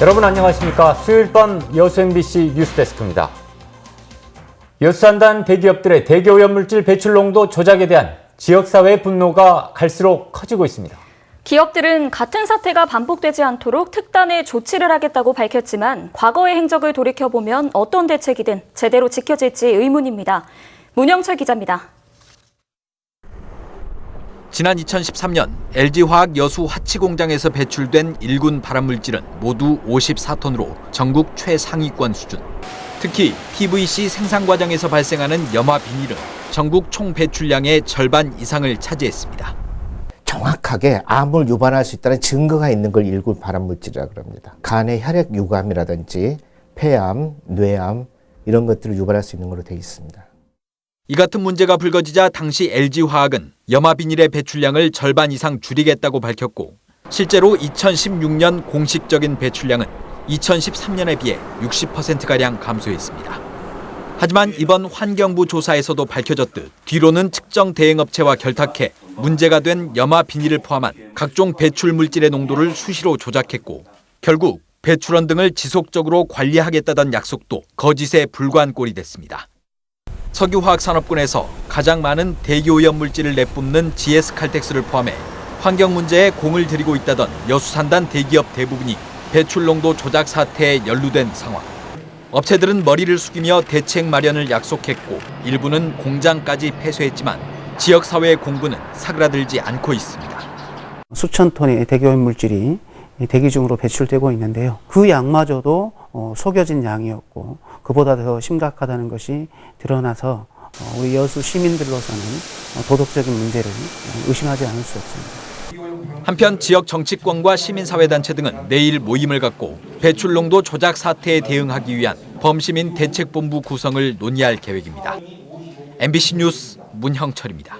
여러분 안녕하십니까. 수요일 밤 여수 MBC 뉴스데스크입니다. 여수산단 대기업들의 대기오염물질 배출 농도 조작에 대한 지역사회의 분노가 갈수록 커지고 있습니다. 기업들은 같은 사태가 반복되지 않도록 특단의 조치를 하겠다고 밝혔지만 과거의 행적을 돌이켜보면 어떤 대책이든 제대로 지켜질지 의문입니다. 문영철 기자입니다. 지난 2013년 LG화학 여수 하치 공장에서 배출된 1군 발암물질은 모두 54톤으로 전국 최상위권 수준. 특히 PVC 생산 과정에서 발생하는 염화 비닐은 전국 총 배출량의 절반 이상을 차지했습니다. 정확하게 암을 유발할 수 있다는 증거가 있는 걸 1군 발암물질이라고 합니다. 간의 혈액 유감이라든지 폐암, 뇌암 이런 것들을 유발할 수 있는 걸로 되어 있습니다. 이 같은 문제가 불거지자 당시 LG화학은 염화 비닐의 배출량을 절반 이상 줄이겠다고 밝혔고 실제로 2016년 공식적인 배출량은 2013년에 비해 60%가량 감소했습니다. 하지만 이번 환경부 조사에서도 밝혀졌듯 뒤로는 측정 대행업체와 결탁해 문제가 된 염화 비닐을 포함한 각종 배출 물질의 농도를 수시로 조작했고 결국 배출원 등을 지속적으로 관리하겠다던 약속도 거짓에 불과한 꼴이 됐습니다. 석유화학산업군에서 가장 많은 대기오염 물질을 내뿜는 GS칼텍스를 포함해 환경 문제에 공을 들이고 있다던 여수산단 대기업 대부분이 배출 농도 조작 사태에 연루된 상황. 업체들은 머리를 숙이며 대책 마련을 약속했고 일부는 공장까지 폐쇄했지만 지역사회의 공분은 사그라들지 않고 있습니다. 수천 톤의 대기오염 물질이 대기 중으로 배출되고 있는데요. 그 양마저도 속여진 양이었고 그보다 더 심각하다는 것이 드러나서 우리 여수 시민들로서는 도덕적인 문제를 의심하지 않을 수 없습니다. 한편 지역 정치권과 시민사회단체 등은 내일 모임을 갖고 배출 농도 조작 사태에 대응하기 위한 범시민 대책본부 구성을 논의할 계획입니다. MBC 뉴스 문형철입니다.